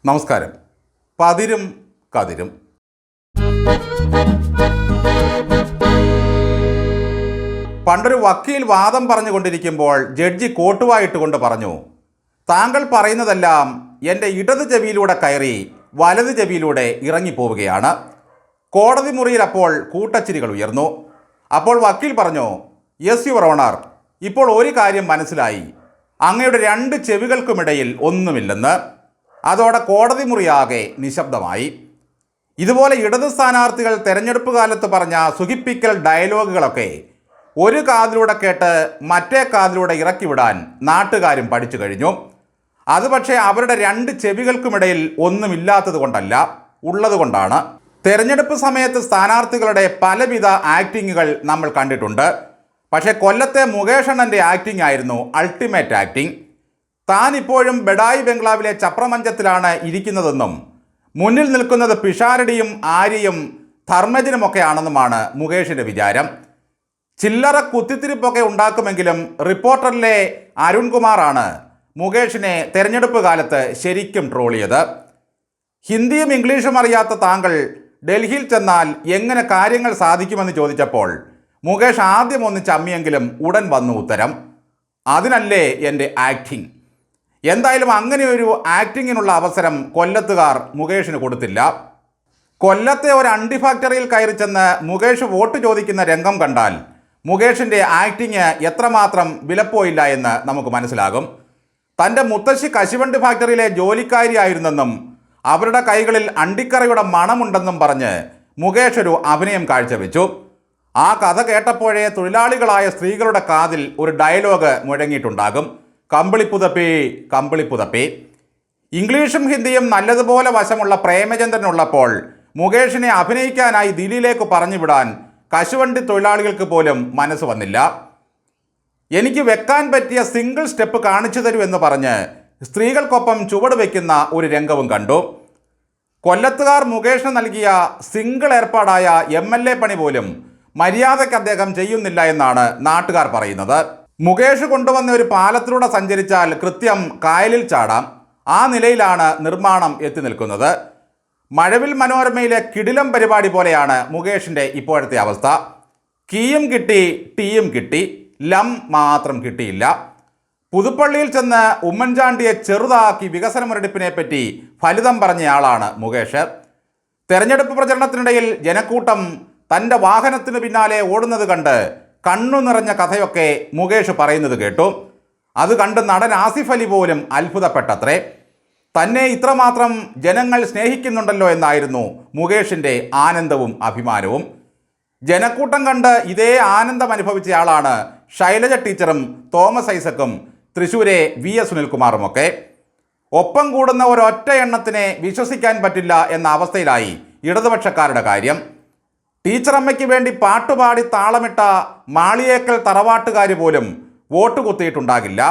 നമസ്കാരം. പതിരും കതിരും. പണ്ടൊരു വക്കീൽ വാദം പറഞ്ഞുകൊണ്ടിരിക്കുമ്പോൾ ജഡ്ജി കോട്ടുവായിട്ടുകൊണ്ട് പറഞ്ഞു, താങ്കൾ പറയുന്നതെല്ലാം എൻ്റെ ഇടത് ചെവിയിലൂടെ കയറി വലത് ചെവിയിലൂടെ ഇറങ്ങിപ്പോവുകയാണ്. കോടതി മുറിയിൽ അപ്പോൾ കൂട്ടച്ചിരികൾ ഉയർന്നു. അപ്പോൾ വക്കീൽ പറഞ്ഞു, യെസ് യുവർ ഓണർ, ഇപ്പോൾ ഒരു കാര്യം മനസ്സിലായി, അങ്ങയുടെ രണ്ട് ചെവികൾക്കുമിടയിൽ ഒന്നുമില്ലെന്ന്. അതോടെ കോടതി മുറിയാകെ നിശബ്ദമായി. ഇതുപോലെ ഇടത് സ്ഥാനാർത്ഥികൾ തെരഞ്ഞെടുപ്പ് കാലത്ത് പറഞ്ഞ സുഖിപ്പിക്കൽ ഡയലോഗുകളൊക്കെ ഒരു കാതിലൂടെ കേട്ട് മറ്റേ കാതിലൂടെ ഇറക്കിവിടാൻ നാട്ടുകാരും പഠിച്ചു കഴിഞ്ഞു. അത് പക്ഷേ അവരുടെ രണ്ട് ചെവികൾക്കുമിടയിൽ ഒന്നുമില്ലാത്തത് കൊണ്ടല്ല, ഉള്ളതുകൊണ്ടാണ്. തെരഞ്ഞെടുപ്പ് സമയത്ത് സ്ഥാനാർത്ഥികളുടെ പലവിധ ആക്ടിങ്ങുകൾ നമ്മൾ കണ്ടിട്ടുണ്ട്. പക്ഷേ കൊല്ലത്തെ മുകേഷ് അണ്ണൻ്റെ ആക്ടിംഗ് ആയിരുന്നു അൾട്ടിമേറ്റ് ആക്ടിംഗ്. താൻ ഇപ്പോഴും ബെഡായി ബംഗ്ലാവിലെ ചപ്രമഞ്ചത്തിലാണ് ഇരിക്കുന്നതെന്നും മുന്നിൽ നിൽക്കുന്നത് പിഷാരടിയും ആര്യയും ധർമ്മജനുമൊക്കെയാണെന്നുമാണ് മുകേഷിൻ്റെ വിചാരം. ചില്ലറ കുത്തിത്തിരിപ്പൊക്കെ ഉണ്ടാക്കുമെങ്കിലും റിപ്പോർട്ടറിലെ അരുൺകുമാറാണ് മുകേഷിനെ തെരഞ്ഞെടുപ്പ് കാലത്ത് ശരിക്കും ട്രോളിയത്. ഹിന്ദിയും ഇംഗ്ലീഷും അറിയാത്ത താങ്കൾ ഡൽഹിയിൽ ചെന്നാൽ എങ്ങനെ കാര്യങ്ങൾ സാധിക്കുമെന്ന് ചോദിച്ചപ്പോൾ മുകേഷ് ആദ്യം ഒന്ന് ചമ്മിയെങ്കിലും ഉടൻ വന്നു ഉത്തരം, അതിനല്ലേ എൻ്റെ ആക്ടിങ്. എന്തായാലും അങ്ങനെയൊരു ആക്ടിങ്ങിനുള്ള അവസരം കൊല്ലത്തുകാർ മുകേഷിന് കൊടുത്തില്ല. കൊല്ലത്തെ ഒരു അണ്ടി ഫാക്ടറിയിൽ കയറി ചെന്ന് മുകേഷ് വോട്ട് ചോദിക്കുന്ന രംഗം കണ്ടാൽ മുകേഷിൻ്റെ ആക്ടിങ് എത്രമാത്രം വിലപ്പോയില്ല എന്ന് നമുക്ക് മനസ്സിലാകും. തൻ്റെ മുത്തശ്ശി കശുവണ്ടി ഫാക്ടറിയിലെ ജോലിക്കാരിയായിരുന്നെന്നും അവരുടെ കൈകളിൽ അണ്ടിക്കറയുടെ മണമുണ്ടെന്നും പറഞ്ഞ് മുകേഷ് ഒരു അഭിനയം കാഴ്ചവെച്ചു. ആ കഥ കേട്ടപ്പോഴേ തൊഴിലാളികളായ സ്ത്രീകളുടെ കാതിൽ ഒരു ഡയലോഗ് മുഴങ്ങിയിട്ടുണ്ടാകും, കമ്പിളിപ്പുതപ്പി കമ്പിളിപ്പുതപ്പി. ഇംഗ്ലീഷും ഹിന്ദിയും നല്ലതുപോലെ വശമുള്ള പ്രേമചന്ദ്രനുള്ളപ്പോൾ മുകേഷിനെ അഭിനയിക്കാനായി ദില്ലിയിലേക്ക് പറഞ്ഞുവിടാൻ കശുവണ്ടി തൊഴിലാളികൾക്ക് പോലും മനസ്സ് വന്നില്ല. എനിക്ക് വെക്കാൻ പറ്റിയ സിംഗിൾ സ്റ്റെപ്പ് കാണിച്ചു തരൂ എന്ന് പറഞ്ഞ് സ്ത്രീകൾക്കൊപ്പം ചുവട് വയ്ക്കുന്ന ഒരു രംഗവും കണ്ടു. കൊല്ലത്തുകാർ മുകേഷിന് നൽകിയ സിംഗിൾ ഏർപ്പാടായ MLA പണി പോലും മര്യാദയ്ക്ക് അദ്ദേഹം ചെയ്യുന്നില്ല എന്നാണ് നാട്ടുകാർ പറയുന്നത്. മുകേഷ് കൊണ്ടുവന്ന ഒരു പാലത്തിലൂടെ സഞ്ചരിച്ചാൽ കൃത്യം കായലിൽ ചാടാം, ആ നിലയിലാണ് നിർമ്മാണം എത്തി നിൽക്കുന്നത്. മഴവിൽ മനോരമയിലെ കിടിലം പരിപാടി പോലെയാണ് മുകേഷിൻ്റെ ഇപ്പോഴത്തെ അവസ്ഥ. കീയും കിട്ടി, ടീയും കിട്ടി, ലം മാത്രം കിട്ടിയില്ല. പുതുപ്പള്ളിയിൽ ചെന്ന് ഉമ്മൻചാണ്ടിയെ ചെറുതാക്കി വികസന മുരടിപ്പിനെ പറ്റി ഫലിതം പറഞ്ഞയാളാണ് മുകേഷ്. തെരഞ്ഞെടുപ്പ് പ്രചരണത്തിനിടയിൽ ജനക്കൂട്ടം തൻ്റെ വാഹനത്തിന് പിന്നാലെ ഓടുന്നത് കണ്ട് കണ്ണു നിറഞ്ഞ കഥയൊക്കെ മുകേഷ് പറയുന്നത് കേട്ടു. അത് കണ്ട് നടൻ ആസിഫ് അലി പോലും അത്ഭുതപ്പെട്ടത്രേ. തന്നെ ഇത്രമാത്രം ജനങ്ങൾ സ്നേഹിക്കുന്നുണ്ടല്ലോ എന്നായിരുന്നു മുകേഷിൻ്റെ ആനന്ദവും അഭിമാനവും. ജനക്കൂട്ടം കണ്ട് ഇതേ ആനന്ദം അനുഭവിച്ചയാളാണ് ശൈലജ ടീച്ചറും തോമസ് ഐസക്കും തൃശ്ശൂരെ VS സുനിൽകുമാറുമൊക്കെ. ഒപ്പം കൂടുന്ന ഒരൊറ്റ എണ്ണത്തിനെ വിശ്വസിക്കാൻ പറ്റില്ല എന്ന അവസ്ഥയിലായി ഇടതുപക്ഷക്കാരുടെ കാര്യം. ടീച്ചറമ്മയ്ക്ക് വേണ്ടി പാട്ടുപാടി താളമിട്ട മാളിയേക്കൽ തറവാട്ടുകാർ പോലും വോട്ട് കുത്തിയിട്ടുണ്ടാകില്ല.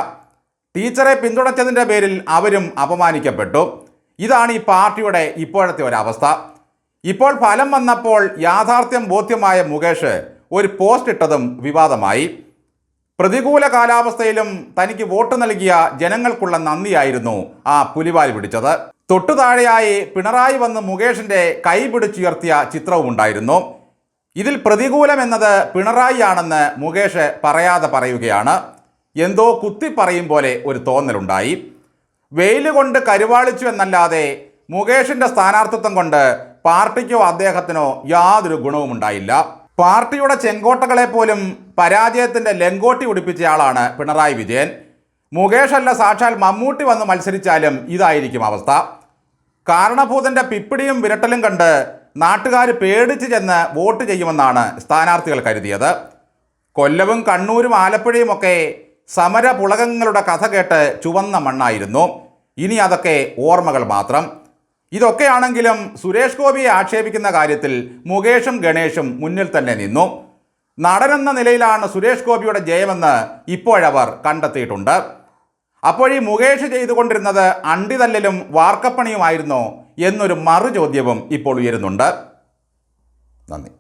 ടീച്ചറെ പിന്തുണച്ചതിൻ്റെ പേരിൽ അവരും അപമാനിക്കപ്പെട്ടു. ഇതാണ് ഈ പാർട്ടിയുടെ ഇപ്പോഴത്തെ ഒരവസ്ഥ. ഇപ്പോൾ ഫലം വന്നപ്പോൾ യാഥാർത്ഥ്യം ബോധ്യമായ മുകേഷ് ഒരു പോസ്റ്റ് ഇട്ടതും വിവാദമായി. പ്രതികൂല കാലാവസ്ഥയിലും തനിക്ക് വോട്ട് നൽകിയ ജനങ്ങൾക്കുള്ള നന്ദിയായിരുന്നു ആ പുലിവാൽ പിടിച്ചത്. തൊട്ടു താഴെയായി പിണറായി വന്ന് മുകേഷിൻ്റെ കൈ പിടിച്ചുയർത്തിയ ചിത്രവുമുണ്ടായിരുന്നു. ഇതിൽ പ്രതികൂലം എന്നത് പിണറായി ആണെന്ന് മുകേഷ് പറയാതെ പറയുകയാണ്. എന്തോ കുത്തി പറയും പോലെ ഒരു തോന്നലുണ്ടായി. വെയിൽ കൊണ്ട് കരുവാളിച്ചു എന്നല്ലാതെ മുകേഷിൻ്റെ സ്ഥാനാർത്ഥിത്വം കൊണ്ട് പാർട്ടിക്കോ അദ്ദേഹത്തിനോ യാതൊരു ഗുണവും ഉണ്ടായില്ല. പാർട്ടിയുടെ ചെങ്കോട്ടകളെ പോലും പരാജയത്തിൻ്റെ ലെങ്കോട്ടി ഉടിപ്പിച്ചയാളാണ് പിണറായി വിജയൻ. മുകേഷ് അല്ല, സാക്ഷാൽ മമ്മൂട്ടി വന്ന് മത്സരിച്ചാലും ഇതായിരിക്കും അവസ്ഥ. കാരണഭൂതൻ്റെ പിപ്പിടിയും വിരട്ടലും കണ്ട് നാട്ടുകാർ പേടിച്ച് ചെന്ന് വോട്ട് ചെയ്യുമെന്നാണ് സ്ഥാനാർത്ഥികൾ കരുതിയത്. കൊല്ലവും കണ്ണൂരും ആലപ്പുഴയും ഒക്കെ സമര പുളകങ്ങളുടെ കഥ കേട്ട് ചുവന്ന മണ്ണായിരുന്നു. ഇനി അതൊക്കെ ഓർമ്മകൾ മാത്രം. ഇതൊക്കെയാണെങ്കിലും സുരേഷ് ഗോപിയെ ആക്ഷേപിക്കുന്ന കാര്യത്തിൽ മുകേഷും ഗണേഷും മുന്നിൽ തന്നെ നിന്നു. നടനെന്ന നിലയിലാണ് സുരേഷ് ഗോപിയുടെ ജയമെന്ന് ഇപ്പോഴവർ കണ്ടെത്തിയിട്ടുണ്ട്. അപ്പോൾ ഈ മുകേഷ് ചെയ്തുകൊണ്ടിരുന്നത് അണ്ടിതല്ലലും വാർക്കപ്പണിയുമായിരുന്നോ എന്നൊരു മറു ചോദ്യവും ഇപ്പോൾ ഉയരുന്നുണ്ട്. നന്ദി.